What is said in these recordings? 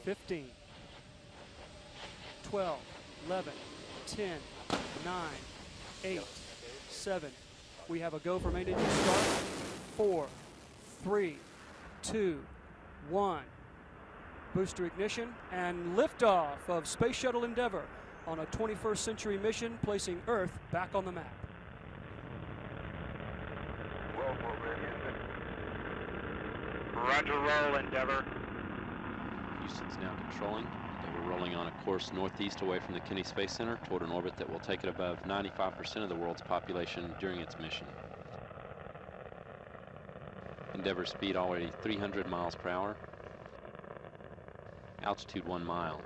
15, 12, 11, 10, 9, 8, 7. We have a go for main engine start. 4, 3, 2, 1. Booster ignition and liftoff of Space Shuttle Endeavour on a 21st century mission, placing Earth back on the map. Roger, roll, Endeavour. Houston's now controlling. Endeavour rolling on a course northeast away from the Kennedy Space Center toward an orbit that will take it above 95% of the world's population during its mission. Endeavour speed already 300 miles per hour. Altitude 1 mile.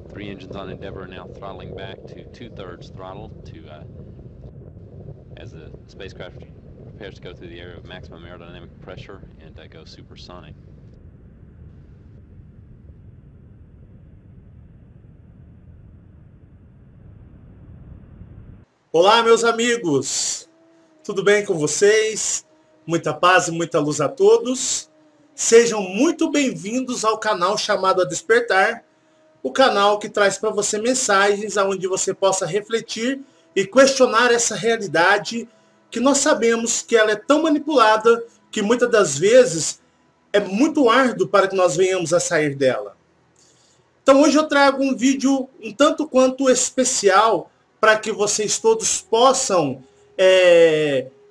Three engines on Endeavour are now throttling back to 2/3 throttle as the spacecraft prepares to go through the area of maximum aerodynamic pressure and go supersonic. Olá, meus amigos, tudo bem com vocês? Muita paz e muita luz a todos. Sejam muito bem-vindos ao canal chamado A Despertar, o canal que traz para você mensagens onde você possa refletir e questionar essa realidade que nós sabemos que ela é tão manipulada que muitas das vezes é muito árduo para que nós venhamos a sair dela. Então hoje eu trago um vídeo um tanto quanto especial para que vocês todos possam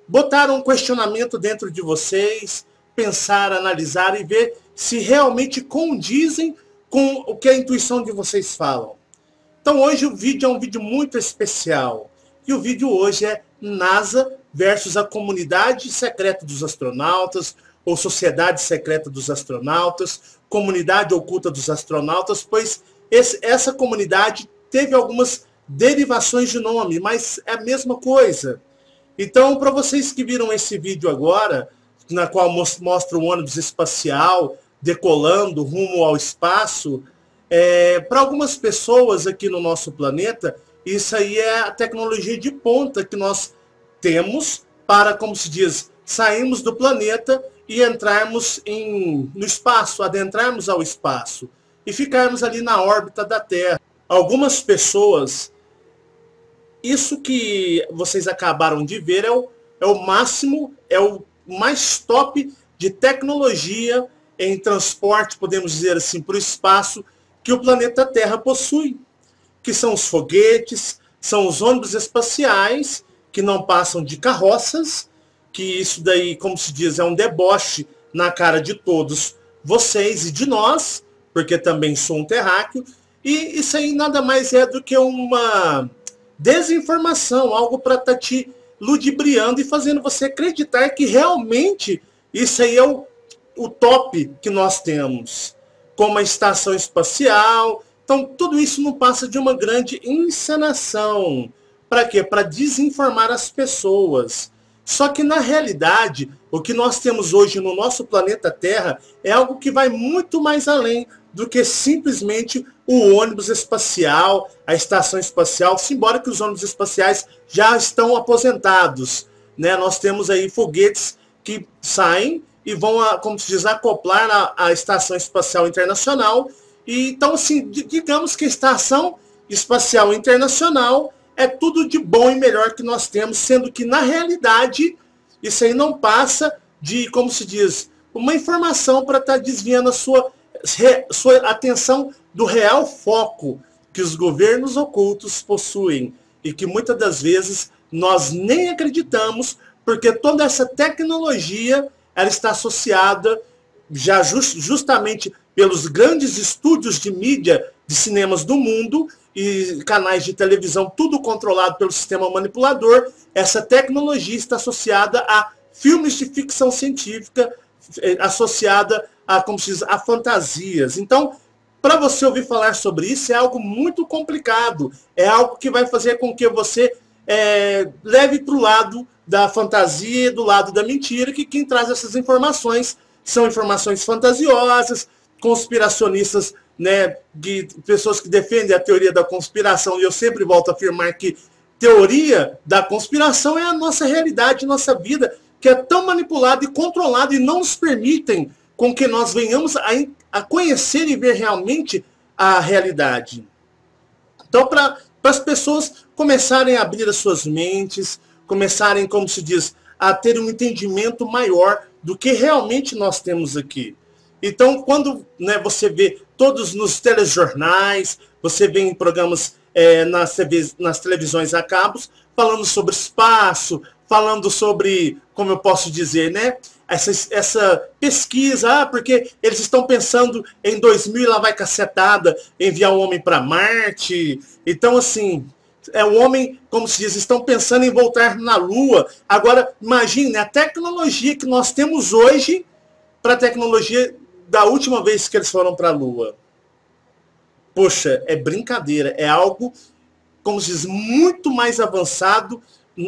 botar um questionamento dentro de vocês, pensar, analisar e ver se realmente condizem com o que a intuição de vocês falam. Então hoje o vídeo é um vídeo muito especial. E o vídeo hoje é NASA versus a comunidade secreta dos astronautas, ou sociedade secreta dos astronautas, comunidade oculta dos astronautas, pois essa comunidade teve algumas derivações de nome, mas é a mesma coisa. Então, para vocês que viram esse vídeo agora, na qual mostra o ônibus espacial decolando rumo ao espaço, para algumas pessoas aqui no nosso planeta, isso aí é a tecnologia de ponta que nós temos para, como se diz, sairmos do planeta e entrarmos no espaço, adentrarmos ao espaço e ficarmos ali na órbita da Terra. Algumas pessoas, isso que vocês acabaram de ver é o máximo, é o mais top de tecnologia em transporte, podemos dizer assim, para o espaço que o planeta Terra possui, que são os foguetes, são os ônibus espaciais, que não passam de carroças, que isso daí, como se diz, é um deboche na cara de todos vocês e de nós, porque também sou um terráqueo, e isso aí nada mais é do que uma desinformação, algo para estar te ludibriando e fazendo você acreditar que realmente isso aí é o top que nós temos, como a estação espacial. Então tudo isso não passa de uma grande encenação. Para quê? Para desinformar as pessoas. Só que na realidade, o que nós temos hoje no nosso planeta Terra é algo que vai muito mais além do que simplesmente o ônibus espacial, a estação espacial, embora que os ônibus espaciais já estão aposentados, né? Nós temos aí foguetes que saem e vão, como se diz, acoplar à Estação Espacial Internacional. E, então, assim, digamos que a Estação Espacial Internacional é tudo de bom e melhor que nós temos, sendo que, na realidade, isso aí não passa de, como se diz, uma informação para estar desviando a sua atenção do real foco que os governos ocultos possuem e que muitas das vezes nós nem acreditamos, porque toda essa tecnologia ela está associada já justamente pelos grandes estúdios de mídia de cinemas do mundo e canais de televisão, tudo controlado pelo sistema manipulador. Essa tecnologia está associada a filmes de ficção científica, associada a, como se diz, a fantasias. Então, para você ouvir falar sobre isso, é algo muito complicado. É algo que vai fazer com que você leve para o lado da fantasia, do lado da mentira, que quem traz essas informações são informações fantasiosas, conspiracionistas, né, de pessoas que defendem a teoria da conspiração, e eu sempre volto a afirmar que teoria da conspiração é a nossa realidade, nossa vida, que é tão manipulada e controlada e não nos permitem com que nós venhamos a conhecer e ver realmente a realidade. Então, para as pessoas começarem a abrir as suas mentes, começarem, como se diz, a ter um entendimento maior do que realmente nós temos aqui. Então, quando, né, você vê todos nos telejornais, você vê em programas nas televisões a cabos, falando sobre espaço, falando sobre, como eu posso dizer, né, essa pesquisa, porque eles estão pensando em 2000 e lá vai cacetada, enviar o homem para Marte. Então, assim, o homem, como se diz, estão pensando em voltar na Lua. Agora, imagine a tecnologia que nós temos hoje para a tecnologia da última vez que eles foram para a Lua. Poxa, é brincadeira, é algo, como se diz, muito mais avançado,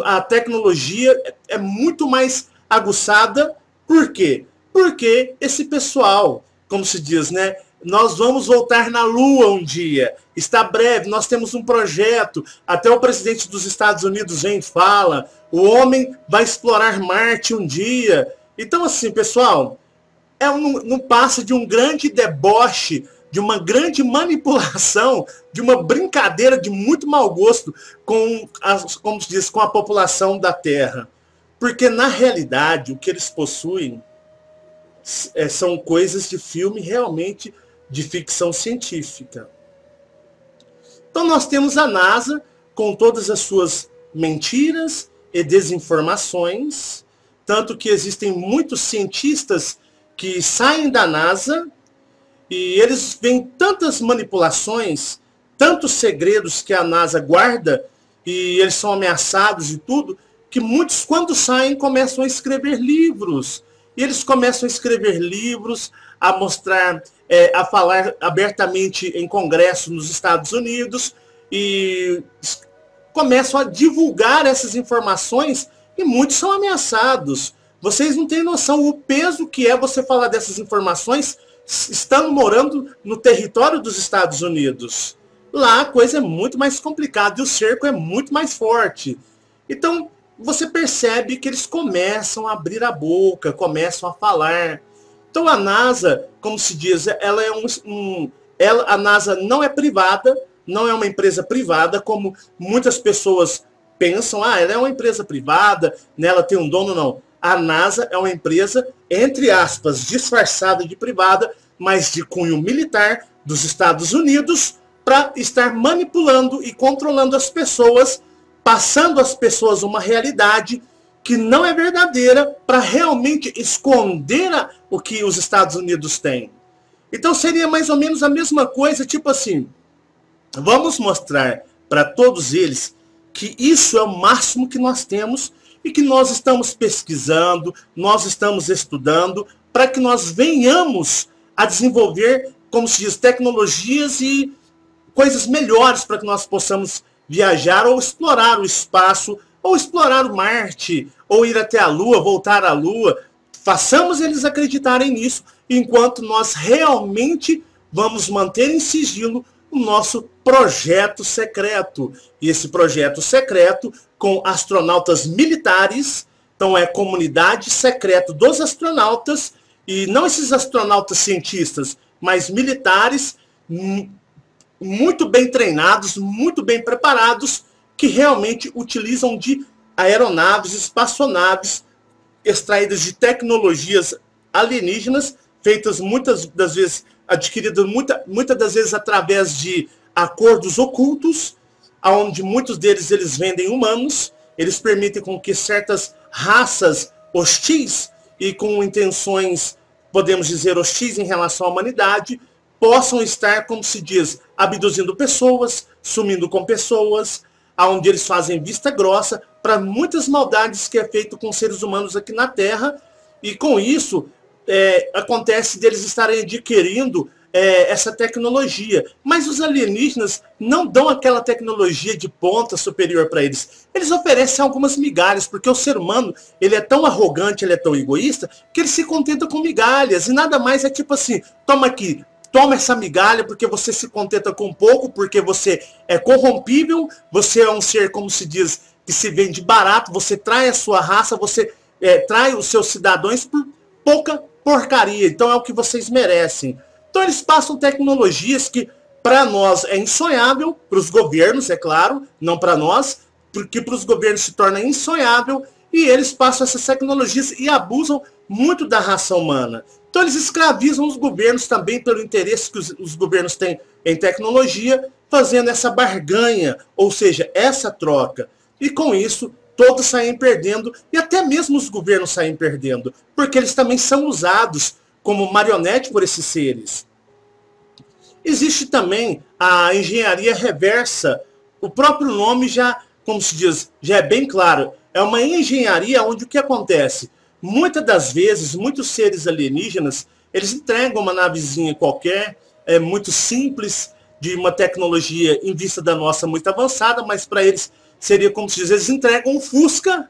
a tecnologia é muito mais aguçada. Por quê? Porque esse pessoal, como se diz, né, nós vamos voltar na Lua um dia, está breve, nós temos um projeto, até o presidente dos Estados Unidos vem e fala, o homem vai explorar Marte um dia. Então, assim, pessoal, não passa de um grande deboche, de uma grande manipulação, de uma brincadeira de muito mau gosto como se diz, com a população da Terra. Porque, na realidade, o que eles possuem são coisas de filme realmente de ficção científica. Então, nós temos a NASA com todas as suas mentiras e desinformações, tanto que existem muitos cientistas que saem da NASA e eles veem tantas manipulações, tantos segredos que a NASA guarda e eles são ameaçados e tudo, que muitos, quando saem, começam a escrever livros. E eles começam a escrever livros, a mostrar, a falar abertamente em congresso nos Estados Unidos e começam a divulgar essas informações e muitos são ameaçados. Vocês não têm noção o peso que é você falar dessas informações estando morando no território dos Estados Unidos. Lá a coisa é muito mais complicada e o cerco é muito mais forte. Então, você percebe que eles começam a abrir a boca, começam a falar. Então a NASA, como se diz, ela é a NASA não é privada, não é uma empresa privada, como muitas pessoas pensam, ela é uma empresa privada, ela tem um dono, não. A NASA é uma empresa, entre aspas, disfarçada de privada, mas de cunho militar dos Estados Unidos, para estar manipulando e controlando as pessoas, passando às pessoas uma realidade que não é verdadeira para realmente esconder o que os Estados Unidos têm. Então seria mais ou menos a mesma coisa, tipo assim, vamos mostrar para todos eles que isso é o máximo que nós temos e que nós estamos pesquisando, nós estamos estudando, para que nós venhamos a desenvolver, como se diz, tecnologias e coisas melhores para que nós possamos viajar ou explorar o espaço, ou explorar o Marte, ou ir até a Lua, voltar à Lua. Façamos eles acreditarem nisso, enquanto nós realmente vamos manter em sigilo o nosso projeto secreto. E esse projeto secreto com astronautas militares, então é comunidade secreta dos astronautas, e não esses astronautas cientistas, mas militares muito bem treinados, muito bem preparados, que realmente utilizam de aeronaves, espaçonaves, extraídas de tecnologias alienígenas, feitas muitas das vezes, adquiridas muitas das vezes através de acordos ocultos, onde muitos deles eles vendem humanos, eles permitem com que certas raças hostis e com intenções, podemos dizer, hostis em relação à humanidade, possam estar, como se diz, abduzindo pessoas, sumindo com pessoas, onde eles fazem vista grossa para muitas maldades que é feito com seres humanos aqui na Terra, e com isso acontece deles estarem adquirindo essa tecnologia. Mas os alienígenas não dão aquela tecnologia de ponta superior para eles. Eles oferecem algumas migalhas, porque o ser humano, ele é tão arrogante, ele é tão egoísta, que ele se contenta com migalhas. E nada mais é tipo assim, toma aqui, toma essa migalha, porque você se contenta com pouco, porque você é corrompível, você é um ser, como se diz, que se vende barato, você trai a sua raça, você trai os seus cidadãos por pouca porcaria. Então é o que vocês merecem. Então eles passam tecnologias que para nós é insonhável, para os governos, é claro, não para nós, porque para os governos se torna insonhável, e eles passam essas tecnologias e abusam muito da raça humana. Então eles escravizam os governos também pelo interesse que os governos têm em tecnologia, fazendo essa barganha, ou seja, essa troca. E com isso, todos saem perdendo, e até mesmo os governos saem perdendo, porque eles também são usados como marionete por esses seres. Existe também a engenharia reversa. O próprio nome já, como se diz, já é bem claro. É uma engenharia onde o que acontece? Muitas das vezes, muitos seres alienígenas, eles entregam uma navezinha qualquer, muito simples, de uma tecnologia em vista da nossa muito avançada, mas para eles seria como se diz, eles entregam um Fusca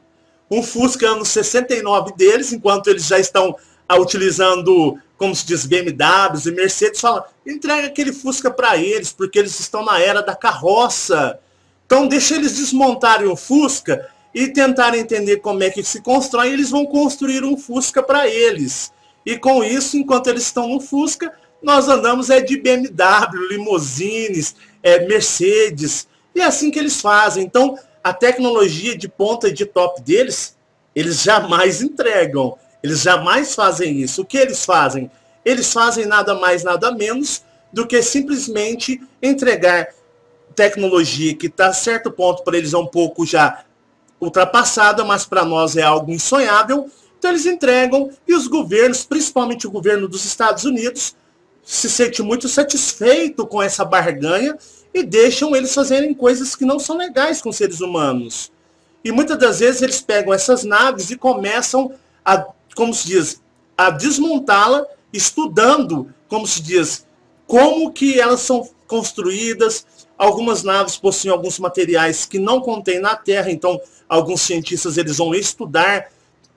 anos 69 deles, enquanto eles já estão utilizando, como se diz, BMWs e Mercedes, fala, entrega aquele Fusca para eles, porque eles estão na era da carroça. Então deixa eles desmontarem o Fusca e tentarem entender como é que se constrói, eles vão construir um Fusca para eles. E com isso, enquanto eles estão no Fusca, nós andamos de BMW, limousines, Mercedes, e é assim que eles fazem. Então, a tecnologia de ponta e de top deles, eles jamais entregam. Eles jamais fazem isso. O que eles fazem? Eles fazem nada mais, nada menos do que simplesmente entregar tecnologia que está a certo ponto para eles é um pouco já ultrapassada, mas para nós é algo insonhável. Então eles entregam e os governos, principalmente o governo dos Estados Unidos, se sente muito satisfeito com essa barganha e deixam eles fazerem coisas que não são legais com seres humanos. E muitas das vezes eles pegam essas naves e começam a, como se diz, a desmontá-la, estudando, como se diz, como que elas são construídas. Algumas naves possuem alguns materiais que não contém na Terra, então alguns cientistas eles vão estudar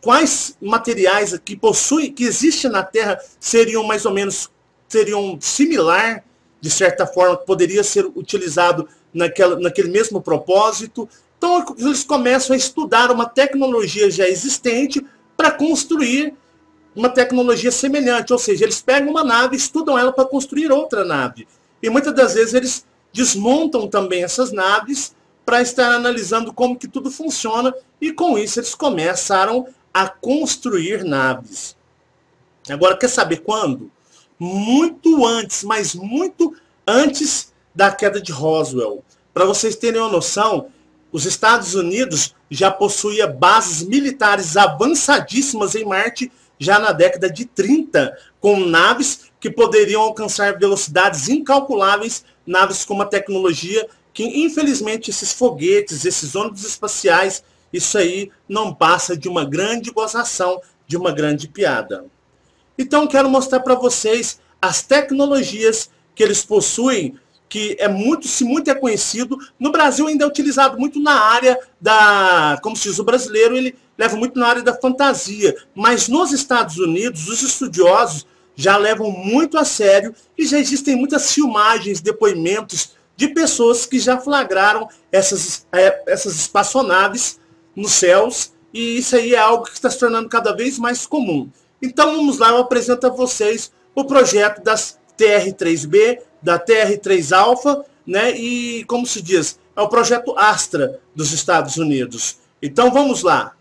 quais materiais que possuem, que existem na Terra, seriam mais ou menos, seriam similar, de certa forma, que poderia ser utilizado naquele mesmo propósito. Então eles começam a estudar uma tecnologia já existente para construir uma tecnologia semelhante, ou seja, eles pegam uma nave, estudam ela para construir outra nave. E muitas das vezes eles desmontam também essas naves para estar analisando como que tudo funciona, e com isso eles começaram a construir naves. Agora, quer saber quando? Muito antes, mas muito antes da queda de Roswell. Para vocês terem uma noção, os Estados Unidos já possuía bases militares avançadíssimas em Marte já na década de 30, com naves que poderiam alcançar velocidades incalculáveis, naves com uma tecnologia que, infelizmente, esses foguetes, esses ônibus espaciais, isso aí não passa de uma grande gozação, de uma grande piada. Então, quero mostrar para vocês as tecnologias que eles possuem, que se muito é conhecido. No Brasil ainda é utilizado muito na área da, como se diz, o brasileiro, ele leva muito na área da fantasia. Mas nos Estados Unidos, os estudiosos já levam muito a sério e já existem muitas filmagens, depoimentos de pessoas que já flagraram essas espaçonaves nos céus, e isso aí é algo que está se tornando cada vez mais comum. Então vamos lá, eu apresento a vocês o projeto das TR-3B, da TR-3 Alpha, né? E como se diz, é o projeto Astra dos Estados Unidos. Então vamos lá.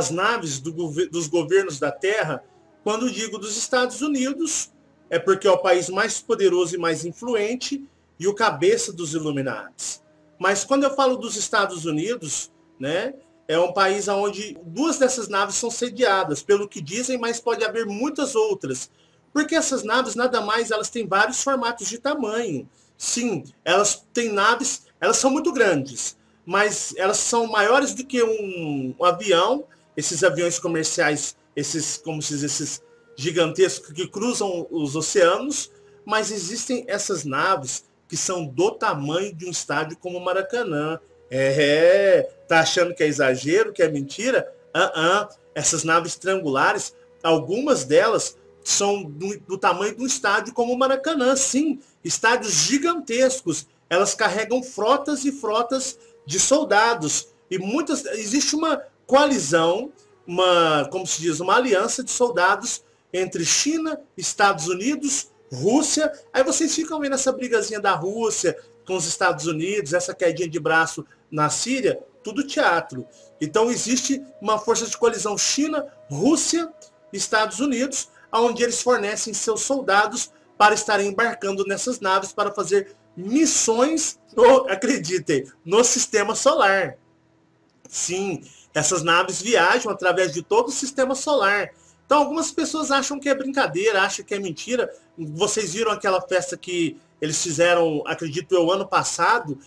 as naves dos governos da Terra. Quando digo dos Estados Unidos, é porque é o país mais poderoso e mais influente e o cabeça dos Illuminati. Mas quando eu falo dos Estados Unidos, né, é um país onde 2 dessas naves são sediadas, pelo que dizem, mas pode haver muitas outras. Porque essas naves, nada mais, elas têm vários formatos de tamanho. Sim, elas têm naves, elas são muito grandes, mas elas são maiores do que um avião, esses aviões comerciais, como se diz, esses gigantescos que cruzam os oceanos, mas existem essas naves que são do tamanho de um estádio como o Maracanã. Tá achando que é exagero, que é mentira? Essas naves triangulares, algumas delas são do tamanho de um estádio como o Maracanã, sim, estádios gigantescos. Elas carregam frotas e frotas de soldados. E existe uma coalizão, como se diz, uma aliança de soldados entre China, Estados Unidos, Rússia. Aí vocês ficam vendo essa brigazinha da Rússia com os Estados Unidos, essa quedinha de braço na Síria, tudo teatro. Então existe uma força de coalizão China, Rússia, Estados Unidos, onde eles fornecem seus soldados para estarem embarcando nessas naves para fazer missões, acreditem, no sistema solar. Sim, essas naves viajam através de todo o sistema solar. Então algumas pessoas acham que é brincadeira, acham que é mentira. Vocês viram aquela festa que eles fizeram, acredito eu, ano passado,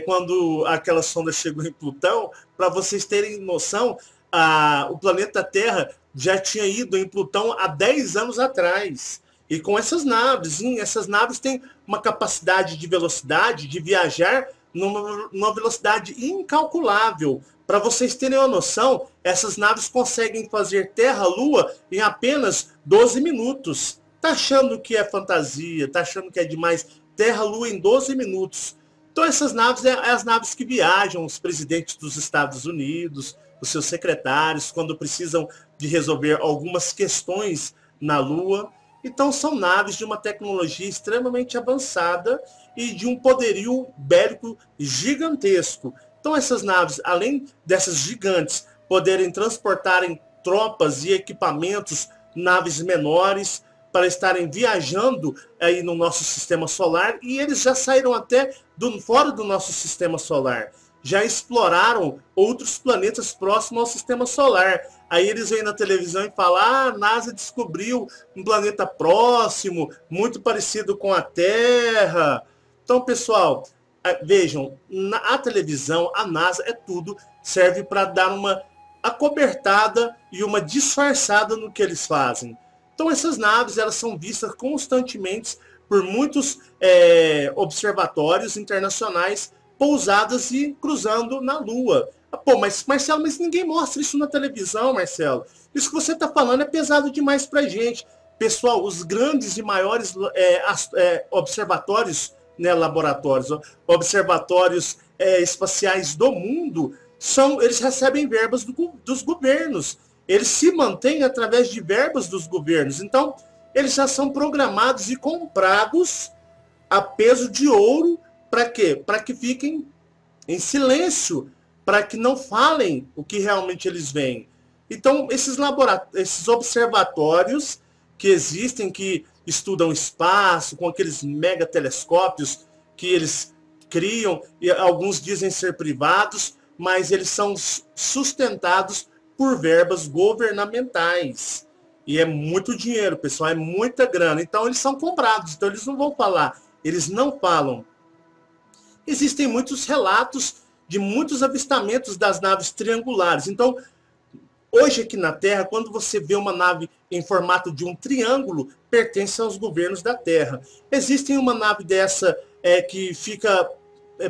quando aquela sonda chegou em Plutão. Para vocês terem noção, o planeta Terra já tinha ido em Plutão há 10 anos atrás. E com essas naves têm uma capacidade de velocidade, de viajar numa velocidade incalculável. Para vocês terem uma noção, essas naves conseguem fazer Terra-Lua em apenas 12 minutos. Tá achando que é fantasia, tá achando que é demais? Terra-Lua em 12 minutos. Então essas naves são as naves que viajam, os presidentes dos Estados Unidos, os seus secretários, quando precisam de resolver algumas questões na Lua. Então são naves de uma tecnologia extremamente avançada e de um poderio bélico gigantesco. Então essas naves, além dessas gigantes poderem transportarem tropas e equipamentos, naves menores, para estarem viajando aí no nosso sistema solar, e eles já saíram até fora do nosso sistema solar. Já exploraram outros planetas próximos ao sistema solar. Aí eles vêm na televisão e falam, a NASA descobriu um planeta próximo, muito parecido com a Terra. Então, pessoal, vejam, a televisão, a NASA, tudo serve para dar uma acobertada e uma disfarçada no que eles fazem. Então essas naves, elas são vistas constantemente por muitos observatórios internacionais, pousadas e cruzando na Lua. Pô, mas Marcelo, mas ninguém mostra isso na televisão, Marcelo. Isso que você está falando é pesado demais para a gente. Pessoal, os grandes e maiores observatórios, né, laboratórios, observatórios espaciais do mundo, eles recebem verbas dos governos. Eles se mantêm através de verbas dos governos. Então, eles já são programados e comprados a peso de ouro. Para quê? Para que fiquem em silêncio, para que não falem o que realmente eles veem. Então, esses observatórios que existem, que estudam espaço, com aqueles mega telescópios que eles criam, e alguns dizem ser privados, mas eles são sustentados por verbas governamentais. E é muito dinheiro, pessoal, é muita grana. Então, eles são comprados, então eles não vão falar, eles não falam. Existem muitos relatos de muitos avistamentos das naves triangulares. Então, hoje aqui na Terra, quando você vê uma nave em formato de um triângulo, pertence aos governos da Terra. Existe uma nave dessa que fica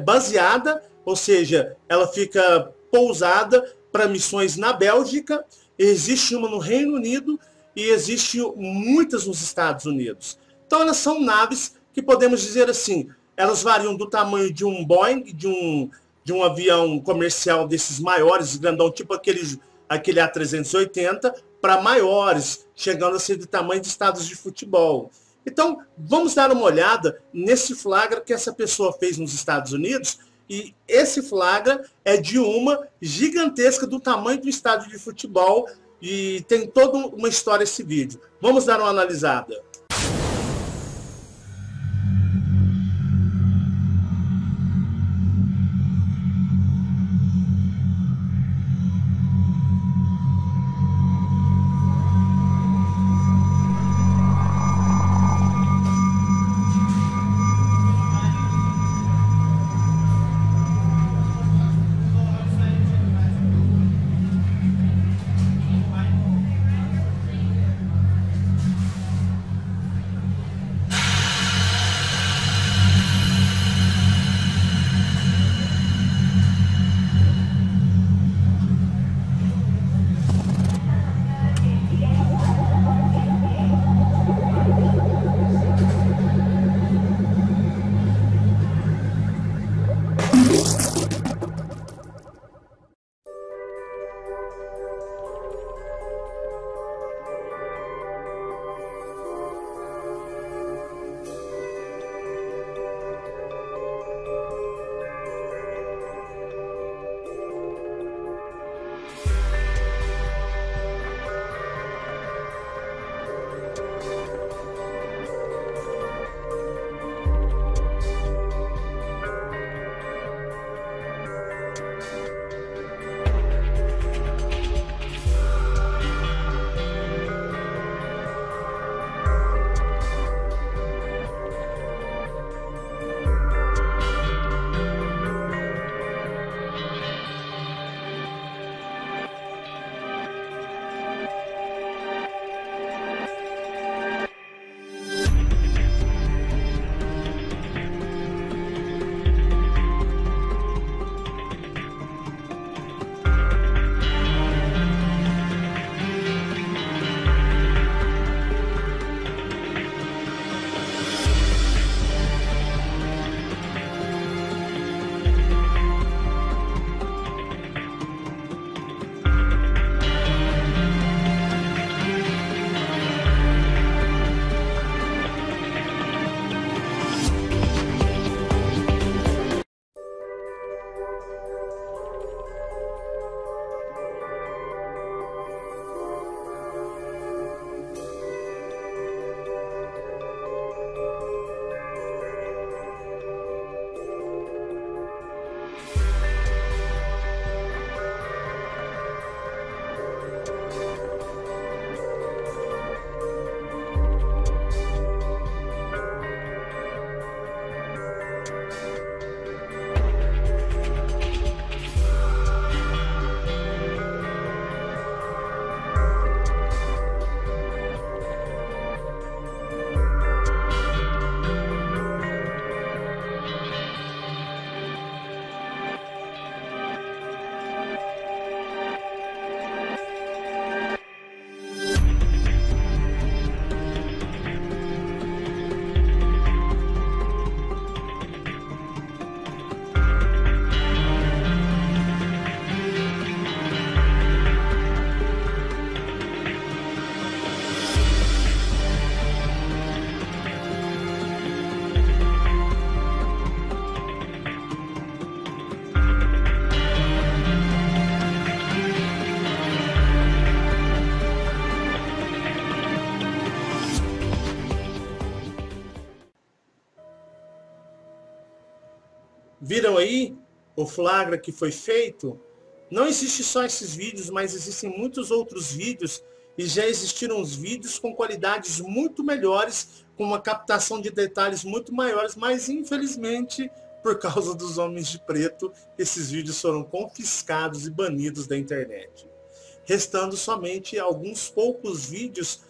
baseada, ou seja, ela fica pousada para missões na Bélgica, existe uma no Reino Unido e existe muitas nos Estados Unidos. Então elas são naves que podemos dizer assim, elas variam do tamanho de um Boeing, de um avião comercial desses maiores, grandão, tipo aquele A380, para maiores, chegando a ser do tamanho de estádios de futebol. Então, vamos dar uma olhada nesse flagra que essa pessoa fez nos Estados Unidos, E esse flagra é de uma gigantesca do tamanho do estádio de futebol e tem toda uma história esse vídeo. Vamos dar uma analisada. Viram aí o flagra que foi feito? Não existe só esses vídeos, mas existem muitos outros vídeos e já existiram os vídeos com qualidades muito melhores, com uma captação de detalhes muito maiores, mas infelizmente, por causa dos homens de preto, esses vídeos foram confiscados e banidos da internet. Restando somente alguns poucos vídeos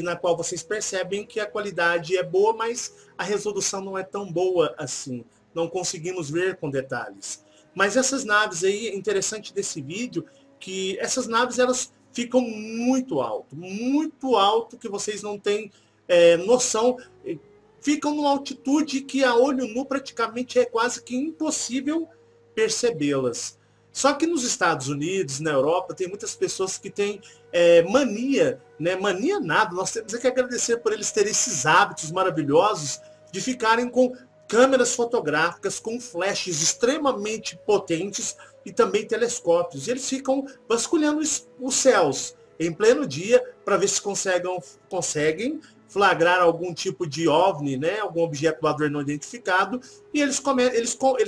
na qual vocês percebem que a qualidade é boa, mas a resolução não é tão boa assim. Não conseguimos ver com detalhes. Mas essas naves aí, interessante desse vídeo, que essas naves elas ficam muito alto, que vocês não têm noção. Ficam numa altitude que a olho nu praticamente é quase que impossível percebê-las. Só que nos Estados Unidos, na Europa, tem muitas pessoas que têm mania, né? Mania nada, nós temos que agradecer por eles terem esses hábitos maravilhosos de ficarem com câmeras fotográficas com flashes extremamente potentes e também telescópios. E eles ficam vasculhando os céus em pleno dia para ver se conseguem flagrar algum tipo de OVNI, né, algum objeto voador não identificado, e eles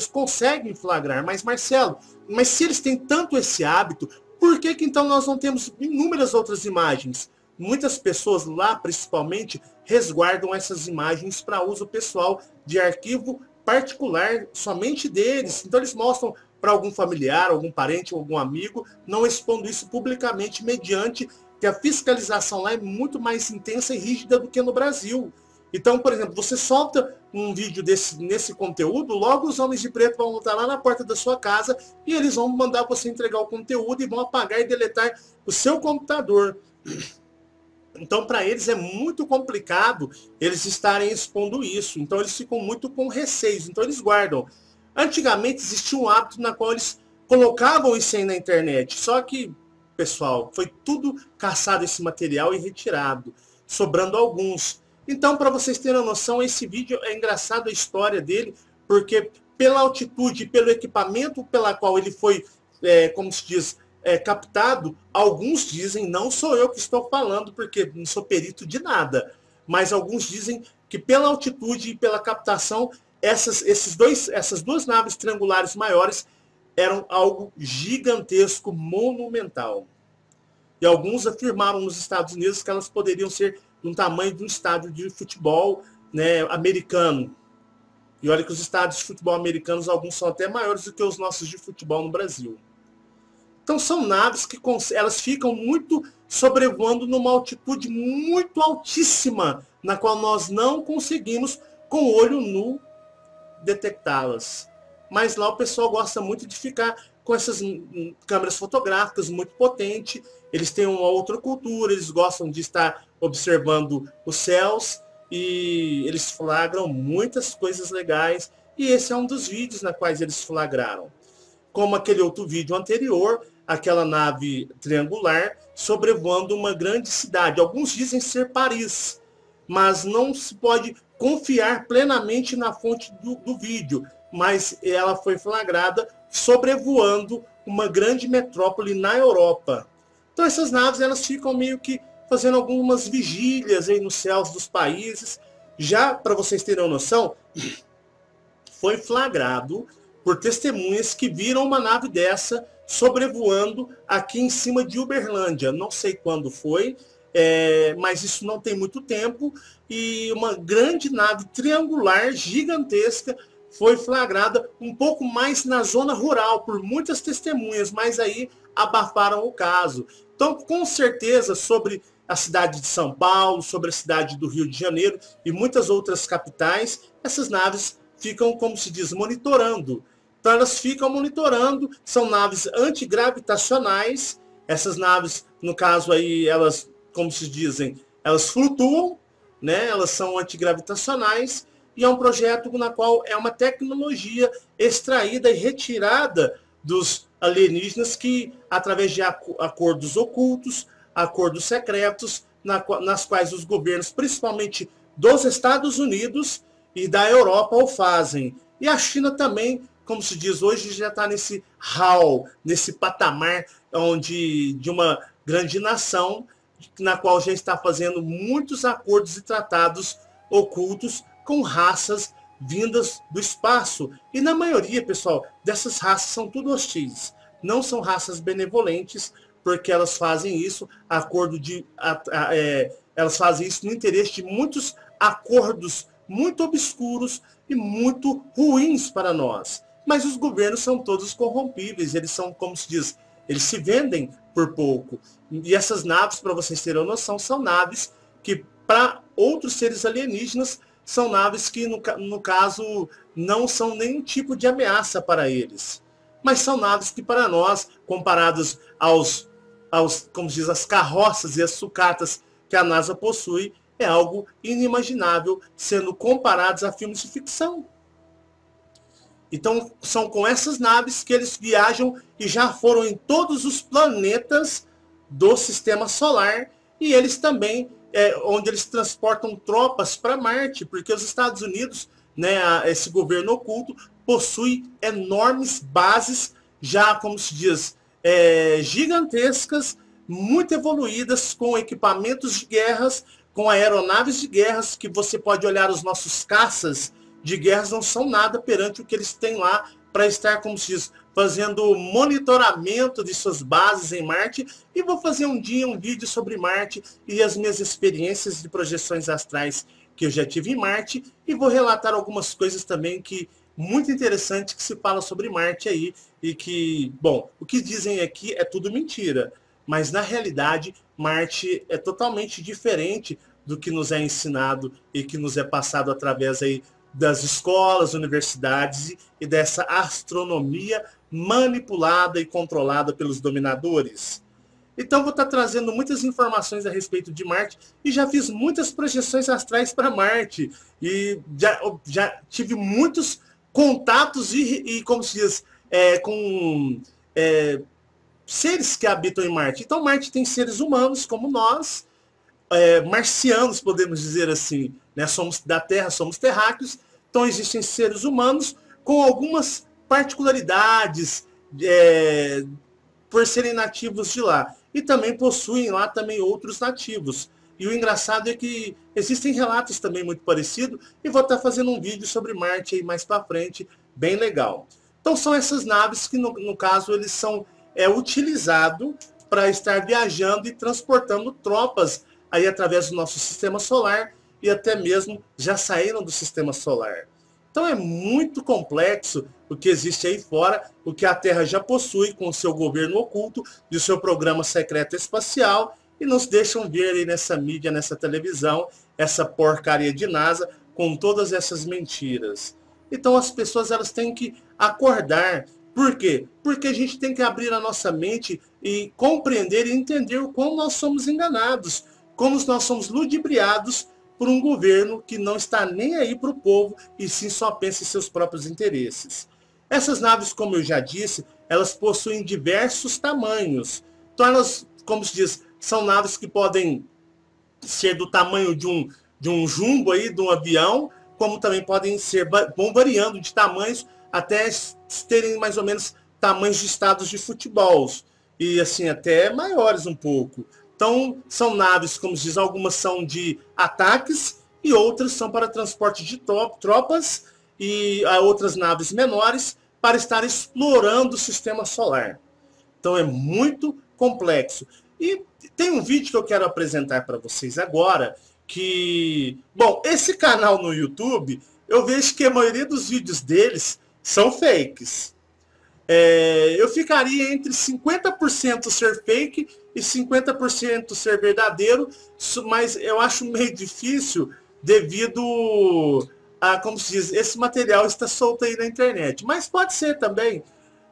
conseguem flagrar. Mas, Marcelo, se eles têm tanto esse hábito, por que então nós não temos inúmeras outras imagens? Muitas pessoas lá, principalmente, resguardam essas imagens para uso pessoal de arquivo particular somente deles. Então eles mostram para algum familiar, algum parente, algum amigo, não expondo isso publicamente, mediante que a fiscalização lá é muito mais intensa e rígida do que no Brasil. Então, por exemplo, você solta um vídeo nesse conteúdo, logo os homens de preto vão estar lá na porta da sua casa e eles vão mandar você entregar o conteúdo e vão apagar e deletar o seu computador. Então, para eles é muito complicado eles estarem expondo isso. Então, eles ficam muito com receios. Então, eles guardam. Antigamente, existia um hábito na qual eles colocavam isso aí na internet. Só que, pessoal, foi tudo caçado esse material e retirado, sobrando alguns. Então, para vocês terem noção, esse vídeo é engraçado a história dele, porque pela altitude, pelo equipamento pela qual ele foi, como se diz, captado, alguns dizem, não sou eu que estou falando, porque não sou perito de nada, mas alguns dizem que pela altitude e pela captação, essas duas naves triangulares maiores eram algo gigantesco, monumental. E alguns afirmaram nos Estados Unidos que elas poderiam ser do tamanho de um estádio de futebol, né, americano. E olha que os estádios de futebol americanos, alguns são até maiores do que os nossos de futebol no Brasil. Então são naves que elas ficam muito sobrevoando numa altitude muito altíssima, na qual nós não conseguimos, com o olho nu, detectá-las. Mas lá o pessoal gosta muito de ficar com essas câmeras fotográficas muito potentes. Eles têm uma outra cultura, eles gostam de estar observando os céus e eles flagram muitas coisas legais. E esse é um dos vídeos na quais eles flagraram. Como aquele outro vídeo anterior, aquela nave triangular sobrevoando uma grande cidade. Alguns dizem ser Paris, mas não se pode confiar plenamente na fonte do vídeo. Mas ela foi flagrada sobrevoando uma grande metrópole na Europa. Então essas naves elas ficam meio que fazendo algumas vigílias aí nos céus dos países. Já para vocês terem noção, foi flagrado por testemunhas que viram uma nave dessa sobrevoando aqui em cima de Uberlândia. Não sei quando foi, mas isso não tem muito tempo. E uma grande nave triangular gigantesca foi flagrada um pouco mais na zona rural, por muitas testemunhas, mas aí abafaram o caso. Então, com certeza, sobre a cidade de São Paulo, sobre a cidade do Rio de Janeiro e muitas outras capitais, essas naves ficam, como se diz, monitorando. Então, elas ficam monitorando, são naves antigravitacionais. Essas naves, no caso aí, elas, como se dizem, elas flutuam, né? Elas são antigravitacionais. E é um projeto na qual é uma tecnologia extraída e retirada dos alienígenas que, através de acordos ocultos, acordos secretos, nas quais os governos, principalmente dos Estados Unidos e da Europa, o fazem. E a China também, como se diz hoje, já está nesse hall, nesse patamar de uma grande nação, na qual já está fazendo muitos acordos e tratados ocultos com raças vindas do espaço. E na maioria, pessoal, dessas raças são tudo hostis. Não são raças benevolentes, porque elas fazem isso elas fazem isso no interesse de muitos acordos muito obscuros e muito ruins para nós. Mas os governos são todos corrompíveis, eles são, como se diz, eles se vendem por pouco. E essas naves, para vocês terem noção, são naves que, para outros seres alienígenas, são naves que, no caso, não são nenhum tipo de ameaça para eles. Mas são naves que, para nós, comparadas como se diz, as carroças e as sucatas que a NASA possui, é algo inimaginável, sendo comparados a filmes de ficção. Então, são com essas naves que eles viajam e já foram em todos os planetas do Sistema Solar, e eles também, onde eles transportam tropas para Marte, porque os Estados Unidos né, esse governo oculto, possui enormes bases, já, como se diz, gigantescas, muito evoluídas, com equipamentos de guerras, com aeronaves de guerras, que você pode olhar os nossos caças de guerras, não são nada perante o que eles têm lá para estar, como se diz, fazendo monitoramento de suas bases em Marte. E vou fazer um dia um vídeo sobre Marte e as minhas experiências de projeções astrais que eu já tive em Marte, e vou relatar algumas coisas também que muito interessante que se fala sobre Marte aí, e que, bom, o que dizem aqui é tudo mentira, mas na realidade Marte é totalmente diferente do que nos é ensinado e que nos é passado através aí das escolas, universidades e dessa astronomia manipulada e controlada pelos dominadores. Então vou estar trazendo muitas informações a respeito de Marte, e já fiz muitas projeções astrais para Marte, e já tive muitos contatos e como se diz, com seres que habitam em Marte. Então Marte tem seres humanos como nós, marcianos, podemos dizer assim, né? Somos da Terra, somos terráqueos, então existem seres humanos com algumas particularidades por serem nativos de lá, e também possuem lá também outros nativos. E o engraçado é que existem relatos também muito parecidos, e vou estar fazendo um vídeo sobre Marte aí mais para frente, bem legal. Então são essas naves que no caso eles são utilizados para estar viajando e transportando tropas aí através do nosso sistema solar, e até mesmo já saíram do sistema solar. Então é muito complexo o que existe aí fora, o que a Terra já possui com o seu governo oculto e o seu programa secreto espacial, e nos deixam ver aí nessa mídia, nessa televisão, essa porcaria de NASA com todas essas mentiras. Então as pessoas elas têm que acordar. Por quê? Porque a gente tem que abrir a nossa mente e compreender e entender como nós somos enganados, como nós somos ludibriados por um governo que não está nem aí para o povo, e sim só pensa em seus próprios interesses. Essas naves, como eu já disse, elas possuem diversos tamanhos. Então elas, como se diz, são naves que podem ser do tamanho de um jumbo aí, de um avião, como também podem ser, vão variando de tamanhos até terem mais ou menos tamanhos de estados de futebol, e assim até maiores um pouco. Então, são naves, como se diz, algumas são de ataques e outras são para transporte de tropas, e há outras naves menores para estar explorando o sistema solar. Então, é muito complexo. E tem um vídeo que eu quero apresentar para vocês agora, que, bom, esse canal no YouTube, eu vejo que a maioria dos vídeos deles são fakes. Eu ficaria entre 50% ser fake e 50% ser verdadeiro, mas eu acho meio difícil devido a, como se diz, esse material está solto aí na internet. Mas pode ser também,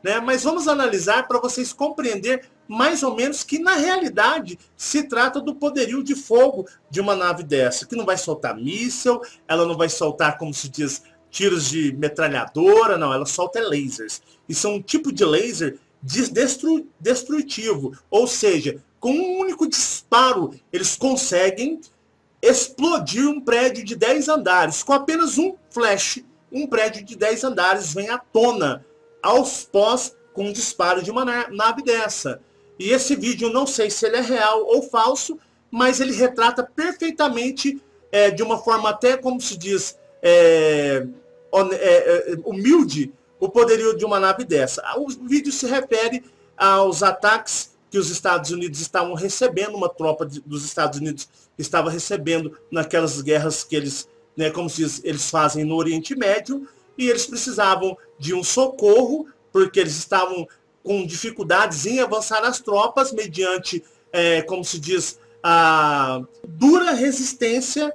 né? Mas vamos analisar para vocês compreenderem mais ou menos que na realidade se trata do poderio de fogo de uma nave dessa, que não vai soltar míssil, ela não vai soltar, como se diz, tiros de metralhadora, não, ela solta lasers. E são um tipo de laser destrutivo, ou seja, com um único disparo eles conseguem explodir um prédio de 10 andares. Com apenas um flash, um prédio de 10 andares vem à tona aos pós com um disparo de uma nave dessa. E esse vídeo, não sei se ele é real ou falso, mas ele retrata perfeitamente, de uma forma até, como se diz, humilde, o poderio de uma nave dessa. O vídeo se refere aos ataques que os Estados Unidos estavam recebendo, uma tropa dos Estados Unidos estava recebendo naquelas guerras que eles, né, como se diz, eles fazem no Oriente Médio, e eles precisavam de um socorro, porque eles estavam com dificuldades em avançar as tropas, mediante, como se diz, a dura resistência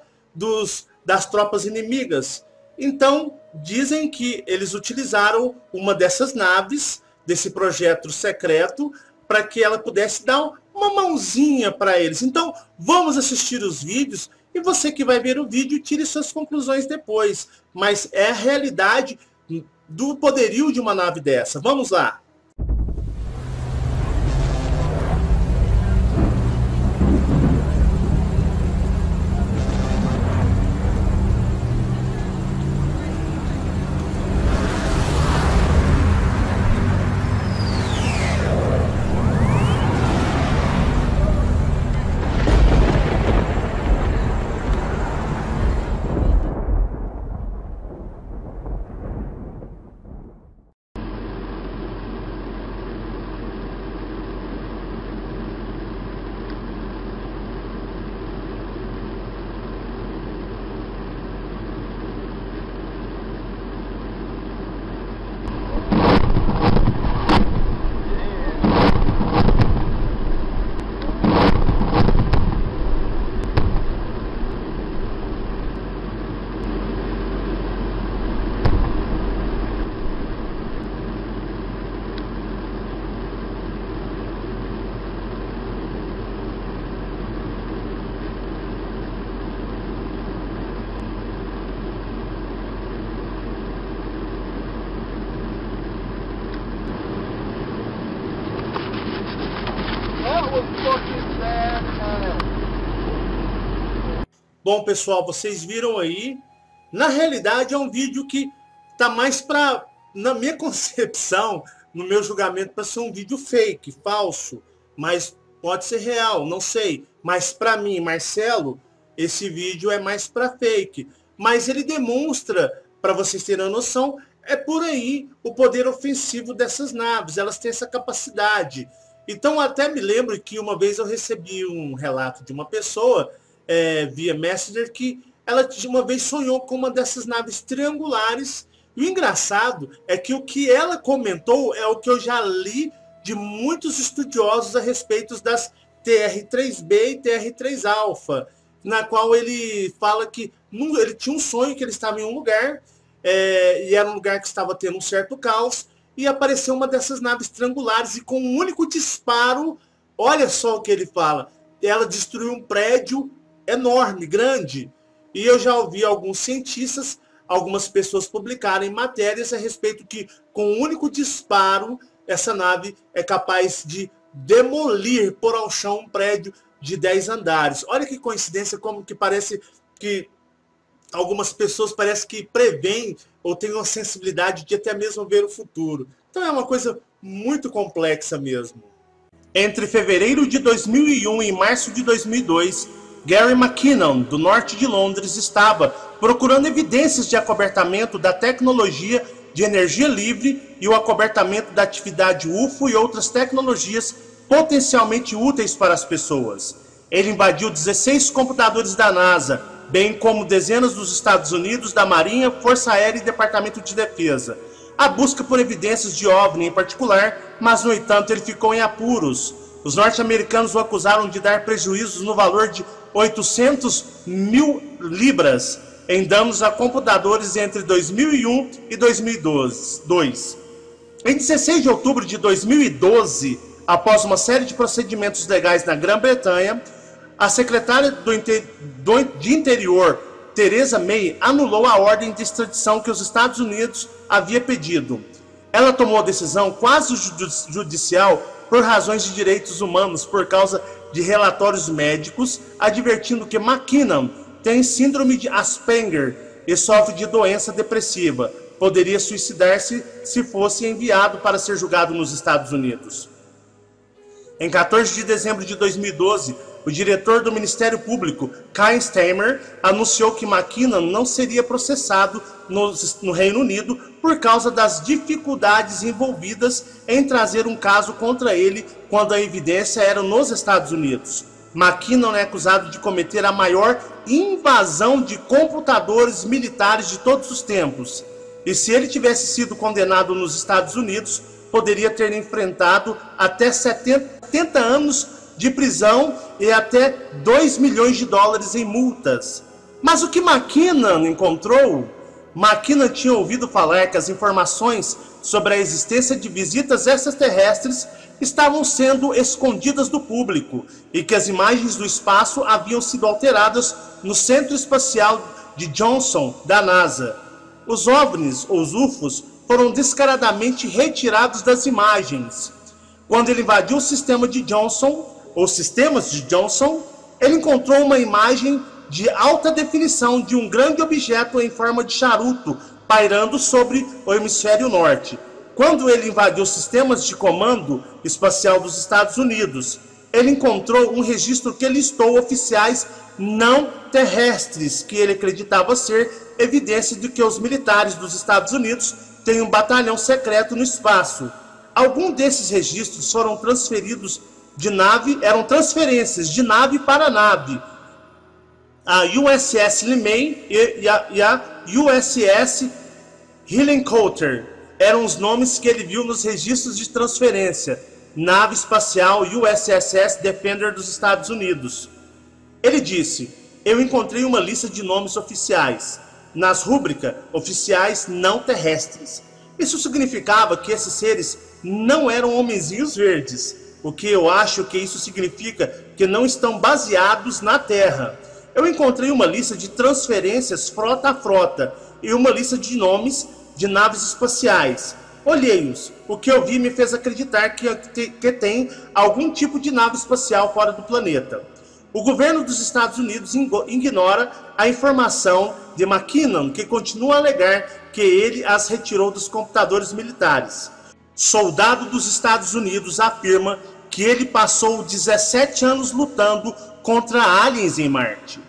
das tropas inimigas. Então, dizem que eles utilizaram uma dessas naves, desse projeto secreto, para que ela pudesse dar uma mãozinha para eles. Então, vamos assistir os vídeos, e você que vai ver o vídeo, tire suas conclusões depois. Mas é a realidade do poderio de uma nave dessa. Vamos lá! Bom, pessoal, vocês viram aí. Na realidade, é um vídeo que tá mais para, na minha concepção, no meu julgamento, para ser um vídeo fake, falso. Mas pode ser real, não sei. Mas para mim, Marcelo, esse vídeo é mais para fake. Mas ele demonstra, para vocês terem uma noção, é por aí o poder ofensivo dessas naves. Elas têm essa capacidade. Então, até me lembro que uma vez eu recebi um relato de uma pessoa via Messenger que ela uma vez sonhou com uma dessas naves triangulares. E o engraçado é que o que ela comentou é o que eu já li de muitos estudiosos a respeito das TR-3B e TR-3 Alpha, na qual ele fala que ele tinha um sonho que ele estava em um lugar, e era um lugar que estava tendo um certo caos, e apareceu uma dessas naves triangulares, e com um único disparo, olha só o que ele fala, ela destruiu um prédio enorme, grande. E eu já ouvi alguns cientistas, algumas pessoas publicarem matérias a respeito que, com um único disparo, essa nave é capaz de demolir, pôr ao chão um prédio de 10 andares. Olha que coincidência, como que parece que algumas pessoas parece que preveem ou têm uma sensibilidade de até mesmo ver o futuro. Então é uma coisa muito complexa mesmo. Entre fevereiro de 2001 e março de 2002, Gary McKinnon, do norte de Londres, estava procurando evidências de acobertamento da tecnologia de energia livre e o acobertamento da atividade UFO e outras tecnologias potencialmente úteis para as pessoas. Ele invadiu 16 computadores da NASA, bem como dezenas dos Estados Unidos, da Marinha, Força Aérea e Departamento de Defesa. A busca por evidências de OVNI em particular, mas no entanto ele ficou em apuros. Os norte-americanos o acusaram de dar prejuízos no valor de 800 mil libras em danos a computadores entre 2001 e 2002. Em 16 de outubro de 2012, após uma série de procedimentos legais na Grã-Bretanha, a secretária de Interior, Theresa May, anulou a ordem de extradição que os Estados Unidos havia pedido. Ela tomou a decisão quase judicial por razões de direitos humanos por causa de relatórios médicos, advertindo que McKinnon tem síndrome de Asperger e sofre de doença depressiva. Poderia suicidar-se se fosse enviado para ser julgado nos Estados Unidos. Em 14 de dezembro de 2012, o diretor do Ministério Público, Keir Starmer, anunciou que McKinnon não seria processado no Reino Unido por causa das dificuldades envolvidas em trazer um caso contra ele quando a evidência era nos Estados Unidos. McKinnon é acusado de cometer a maior invasão de computadores militares de todos os tempos. E se ele tivesse sido condenado nos Estados Unidos, poderia ter enfrentado até 70 anos de prisão e até 2 milhões de dólares em multas. Mas o que McKinnon encontrou? McKinnon tinha ouvido falar que as informações sobre a existência de visitas extraterrestres estavam sendo escondidas do público e que as imagens do espaço haviam sido alteradas no Centro Espacial de Johnson, da NASA. Os OVNIs, ou os UFOs, foram descaradamente retirados das imagens. Quando ele invadiu o sistema de Johnson, ou sistemas de Johnson, ele encontrou uma imagem de alta definição de um grande objeto em forma de charuto pairando sobre o hemisfério norte. Quando ele invadiu os sistemas de comando espacial dos Estados Unidos, ele encontrou um registro que listou oficiais não terrestres, que ele acreditava ser evidência de que os militares dos Estados Unidos têm um batalhão secreto no espaço. Alguns desses registros foram transferidos de nave, eram transferências de nave para nave. A USS Limay e a USS Hillenkoetter eram os nomes que ele viu nos registros de transferência. Nave espacial USS Defender dos Estados Unidos. Ele disse: eu encontrei uma lista de nomes oficiais, nas rúbricas oficiais não terrestres. Isso significava que esses seres não eram homenzinhos verdes, o que eu acho que isso significa que não estão baseados na Terra. Eu encontrei uma lista de transferências frota a frota e uma lista de nomes de naves espaciais. Olhei-os. O que eu vi me fez acreditar que tem algum tipo de nave espacial fora do planeta. O governo dos Estados Unidos ignora a informação de McKinnon, que continua a alegar que ele as retirou dos computadores militares. Soldado dos Estados Unidos afirma que ele passou 17 anos lutando contra aliens em Marte.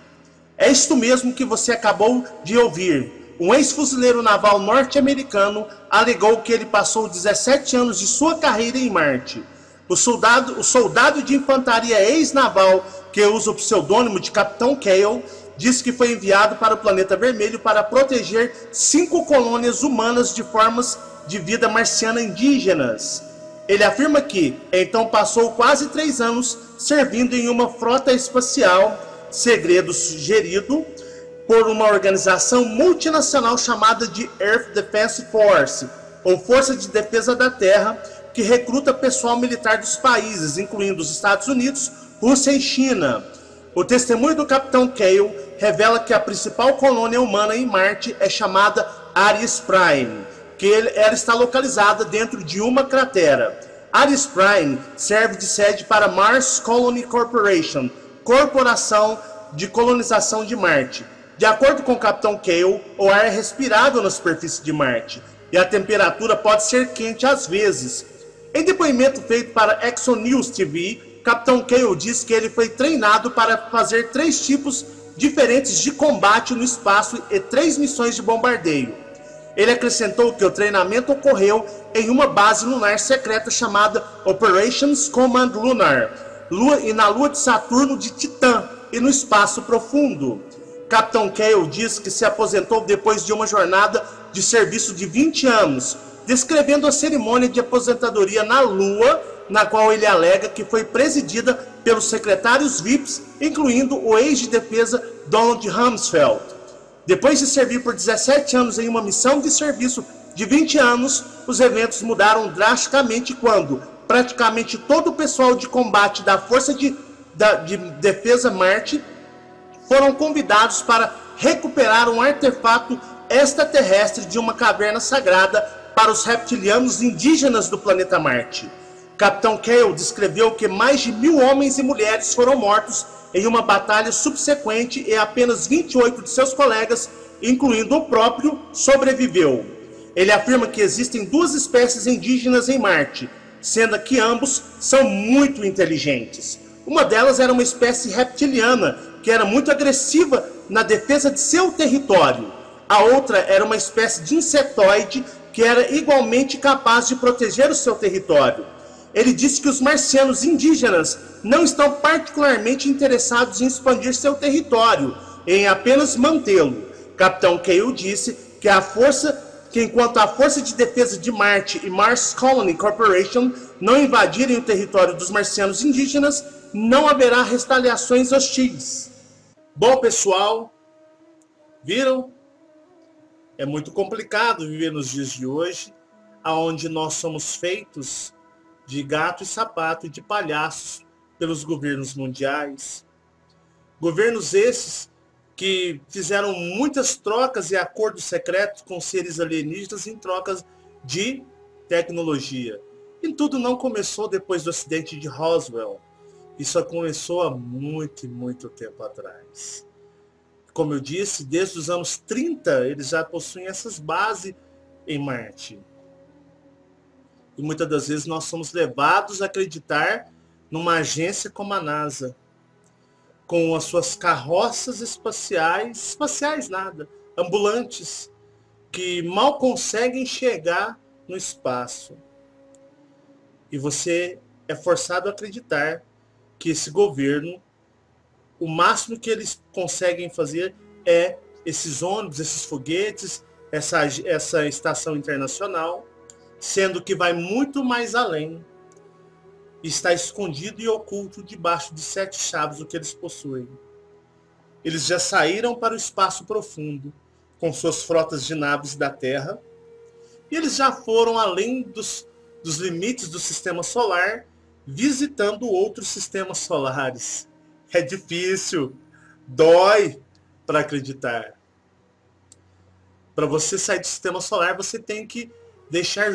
É isto mesmo que você acabou de ouvir. Um ex-fuzileiro naval norte-americano alegou que ele passou 17 anos de sua carreira em Marte. O soldado de infantaria ex-naval, que usa o pseudônimo de Capitão Cale, disse que foi enviado para o planeta vermelho para proteger 5 colônias humanas de formas de vida marciana indígenas. Ele afirma que, então, passou quase 3 anos servindo em uma frota espacial, segredo gerido por uma organização multinacional chamada de Earth Defense Force, ou Força de Defesa da Terra, que recruta pessoal militar dos países, incluindo os Estados Unidos, Rússia e China. O testemunho do Capitão Cale revela que a principal colônia humana em Marte é chamada Ares Prime, que ela está localizada dentro de uma cratera. Ares Prime serve de sede para Mars Colony Corporation, corporação de colonização de Marte. De acordo com o Capitão Cale, o ar é respirável na superfície de Marte, e a temperatura pode ser quente às vezes. Em depoimento feito para Exo News TV, Capitão Cale disse que ele foi treinado para fazer 3 tipos diferentes de combate no espaço e 3 missões de bombardeio. Ele acrescentou que o treinamento ocorreu em uma base lunar secreta chamada Operations Command Lunar, na lua de Saturno de Titã e no espaço profundo. Capitão Cale disse que se aposentou depois de uma jornada de serviço de 20 anos, descrevendo a cerimônia de aposentadoria na Lua, na qual ele alega que foi presidida pelos secretários VIPs, incluindo o ex de defesa Donald Rumsfeld. Depois de servir por 17 anos em uma missão de serviço de 20 anos, os eventos mudaram drasticamente quando praticamente todo o pessoal de combate da Força de Defesa Marte foram convidados para recuperar um artefato extraterrestre de uma caverna sagrada para os reptilianos indígenas do planeta Marte. Capitão Cale descreveu que mais de 1000 homens e mulheres foram mortos em uma batalha subsequente e apenas 28 de seus colegas, incluindo o próprio, sobreviveu. Ele afirma que existem 2 espécies indígenas em Marte, sendo que ambos são muito inteligentes. Uma delas era uma espécie reptiliana, que era muito agressiva na defesa de seu território. A outra era uma espécie de insetoide, que era igualmente capaz de proteger o seu território. Ele disse que os marcianos indígenas não estão particularmente interessados em expandir seu território, em apenas mantê-lo. Capitão Cale disse que enquanto a Força de Defesa de Marte e Mars Colony Corporation não invadirem o território dos marcianos indígenas, não haverá retaliações hostis. Bom, pessoal, viram? É muito complicado viver nos dias de hoje, onde nós somos feitos de gato e sapato e de palhaços pelos governos mundiais. Governos esses que fizeram muitas trocas e acordos secretos com seres alienígenas em trocas de tecnologia. E tudo não começou depois do acidente de Roswell. Isso começou há muito tempo atrás. Como eu disse, desde os anos 30, eles já possuem essas bases em Marte. E muitas das vezes nós somos levados a acreditar numa agência como a NASA, com as suas carroças espaciais nada, ambulantes, que mal conseguem chegar no espaço. E você é forçado a acreditar que esse governo, o máximo que eles conseguem fazer é esses ônibus, esses foguetes, essa estação internacional, sendo que vai muito mais além. Está escondido e oculto debaixo de 7 chaves o que eles possuem. Eles já saíram para o espaço profundo, com suas frotas de naves da Terra, e eles já foram além dos limites do sistema solar, visitando outros sistemas solares. É difícil, dói para acreditar. Para você sair do sistema solar, você tem que deixar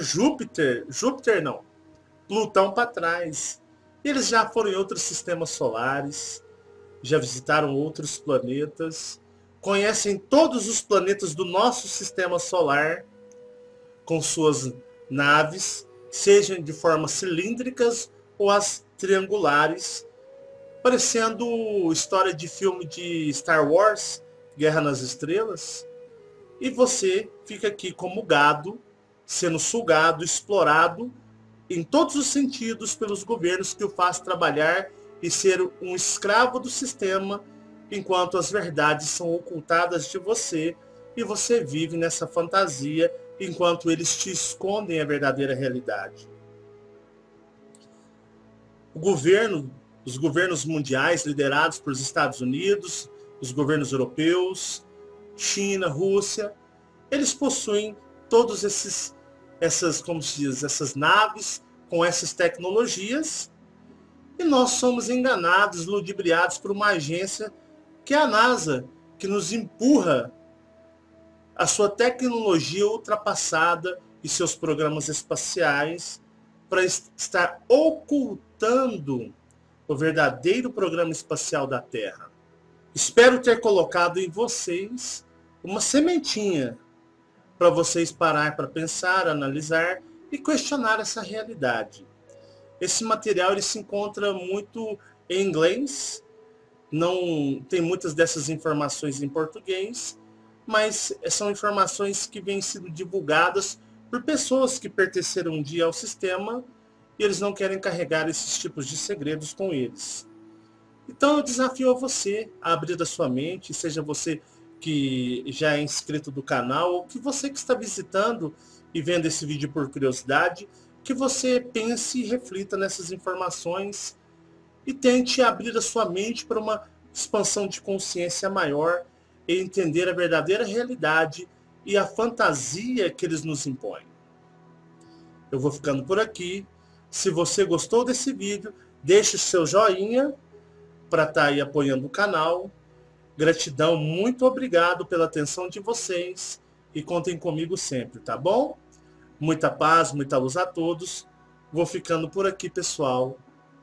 Plutão para trás. E eles já foram em outros sistemas solares, já visitaram outros planetas, conhecem todos os planetas do nosso sistema solar com suas naves, sejam de formas cilíndricas ou as triangulares, parecendo história de filme de Star Wars, Guerra nas Estrelas. E você fica aqui como gado, sendo sugado, explorado em todos os sentidos pelos governos que o faz trabalhar e ser um escravo do sistema, enquanto as verdades são ocultadas de você e você vive nessa fantasia enquanto eles te escondem a verdadeira realidade. Os governos mundiais liderados pelos Estados Unidos, os governos europeus, China, Rússia, eles possuem todos essas naves com essas tecnologias, e nós somos enganados, ludibriados por uma agência que é a NASA, que nos empurra a sua tecnologia ultrapassada e seus programas espaciais para estar ocultando o verdadeiro programa espacial da Terra. Espero ter colocado em vocês uma sementinha para vocês parar para pensar, analisar e questionar essa realidade. Esse material ele se encontra muito em inglês, não tem muitas dessas informações em português, mas são informações que vêm sendo divulgadas por pessoas que pertenceram um dia ao sistema e eles não querem carregar esses tipos de segredos com eles. Então eu desafio a você a abrir a sua mente, seja você que já é inscrito do canal ou que você que está visitando e vendo esse vídeo por curiosidade, que você pense e reflita nessas informações e tente abrir a sua mente para uma expansão de consciência maior e entender a verdadeira realidade e a fantasia que eles nos impõem. Eu vou ficando por aqui. Se você gostou desse vídeo, deixe o seu joinha para estar aí apoiando o canal. Gratidão, muito obrigado pela atenção de vocês e contem comigo sempre, tá bom? Muita paz, muita luz a todos. Vou ficando por aqui, pessoal.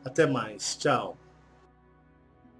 Até mais. Tchau.